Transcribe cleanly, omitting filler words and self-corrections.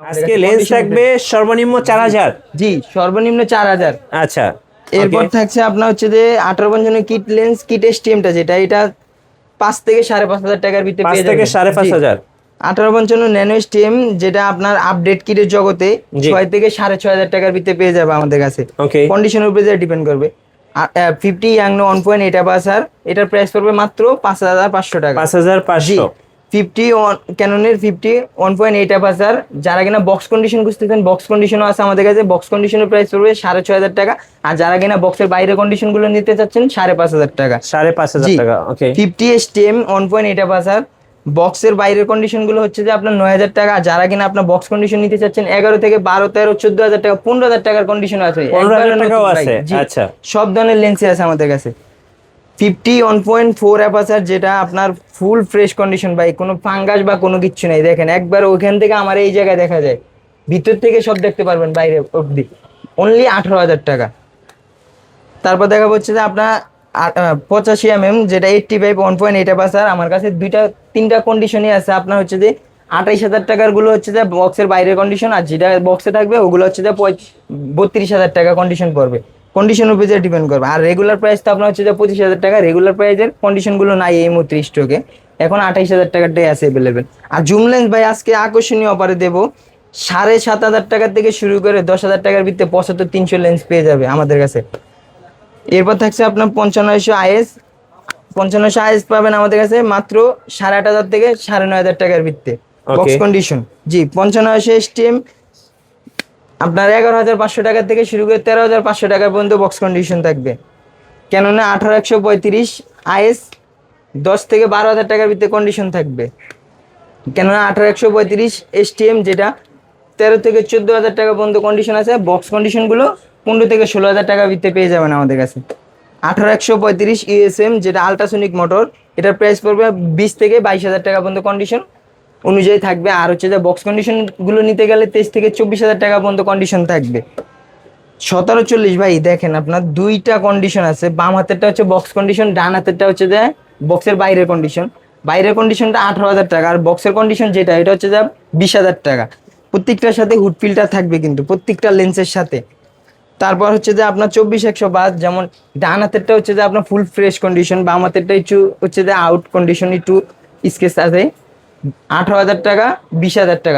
আজকে লেন্স থাকবে সর্বনিম্ন 4000। জি, সর্বনিম্ন 4000। আচ্ছা, এরপর থাকছে আপনার হচ্ছে যে 18 কিট লেন্স, কিট এসটিএমটা যেটা, এটা 5 থেকে 5,500 টাকার ভিতরে 5 পেয়ে থেকে যাবেন। 5,500। 1855 ন্যানো স্টেম যেটা আপনার আপডেট কিটের জগতে জি। 6 থেকে 6,500 টাকার ভিতরে পেয়ে যাবে আমাদের কাছে। ওকে। কন্ডিশনের উপরে ডিপেন্ড করবে। 50 ইয়াংনো 1.8 অ্যাপারচার, এটার প্রাইস পড়বে মাত্র 5,500 টাকা। 5,500। 50 ক্যাননের 50 1.8 অ্যাপারচার, যারা কিনা বক্স কন্ডিশন খুঁজতেছেন, বক্স কন্ডিশনও আছে আমাদের কাছে। বক্স কন্ডিশনের প্রাইস পড়বে 6,500 টাকা। আর যারা কিনা বক্সের বাইরে কন্ডিশন গুলো নিতে চাচ্ছেন 5,500 টাকা। 5,500 টাকা। ওকে। 50 স্টেম 1.8 অ্যাপারচার, বক্সের বাইরের কন্ডিশন গুলো হচ্ছে যে আপনার 9,000 টাকা। যারা কিনা আপনার বক্স কন্ডিশন নিতে চাচ্ছেন 11 থেকে 12, 13, 14,000 টাকা, 15,000 টাকার কন্ডিশন আছে। 15,000 টাকাও আছে। আচ্ছা, সব ধরনের লেন্সই আছে আমাদের কাছে। 50 1.4 অ্যাপারচার, যেটা আপনার ফুল ফ্রেশ কন্ডিশন ভাই, কোনো ফাঙ্গাস বা কোনো কিচ্ছু নাই। দেখেন একবার ওইখান থেকে আমার এই জায়গায় দেখা যায়, ভিতর থেকে সব দেখতে পারবেন বাইরে অবধি। অনলি 18,000 টাকা। তারপর দেখা হচ্ছে যে আপনার 85 যেটা 85 1.8 অ্যাপারচার, আমার কাছে 3টা কন্ডিশনই আছে। আপনার হচ্ছে যে 28,000 টাকার গুলো হচ্ছে যে বক্সের বাইরের কন্ডিশন, আর যেটা বক্সে থাকবে ওগুলো হচ্ছে যে 32,000 টাকা কন্ডিশন পড়বে। কন্ডিশন উপরে ডিপেন্ড করবে। আর রেগুলার প্রাইস তো আপনার হচ্ছে যে 25,000 টাকা। রেগুলার প্রাইসের কন্ডিশন গুলো নাই এই মুহূর্তে স্টকে, এখন 28,000 টাকারটাই আছে অ্যাভেলেবেল। আর জুম লেন্স ভাই আজকে আকর্ষণীয় অফারে দেবো। 7,500 টাকা থেকে শুরু করে 10,000 টাকার ভিতরে 75-300 লেন্স পেয়ে যাবে আমাদের কাছে। এরপর থাকছে আপনার 5500 আইএস। 5500 আইএস পাবেন আমাদের কাছে মাত্র 8,500 থেকে 9,500 টাকার ভিত্তিতে বক্স কন্ডিশন। জি, 5500 এসটিএম আপনার 11,500 টাকা থেকে শুরু করে 13,500 টাকা পর্যন্ত বক্স কন্ডিশন থাকবে। কেননা 18135 আইএস 10 থেকে 12,000 টাকার ভিতরে কন্ডিশন থাকবে। কেননা 18135 এসটিএম যেটা 13 থেকে 14,000 টাকা পর্যন্ত কন্ডিশন আছে। বক্স কন্ডিশন গুলো 15 থেকে 16,000 টাকার ভিতরে পেয়ে যাবেন আমাদের কাছে। 18135 ইউএসএম যেটা আল্ট্রাসোনিক মোটর, এটার প্রাইস পড়বে 20 থেকে 22,000 টাকা পর্যন্ত কন্ডিশন অনুযায়ী থাকবে। আর হচ্ছে যে বক্স কন্ডিশন গুলো নিতে গেলে 23 থেকে 24,000 টাকা পর্যন্ত কন্ডিশন থাকবে। 1740 ভাই দেখেন আপনার 2টা কন্ডিশন আছে। বাম হাতেরটা হচ্ছে বক্স কন্ডিশন, ডান হাতেরটা হচ্ছে যে বক্সের বাইরের কন্ডিশন। বাইরের কন্ডিশনটা 18,000 টাকা, আর বক্সের কন্ডিশন যেটা এটা হচ্ছে যে 20,000 টাকা। প্রত্যেকটার সাথে হুড ফিল্টার থাকবে কিন্তু প্রত্যেকটা লেন্সের সাথে। তারপর হচ্ছে যে আপনার 24-105, যেমন ডান হাতেরটা হচ্ছে যে আপনার ফুল ফ্রেশ কন্ডিশন, বাম হাতেরটা একটু হচ্ছে যে আউট কন্ডিশন, একটু স্কেচ আছে। 18,000 টাকা, 20,000 টাকা।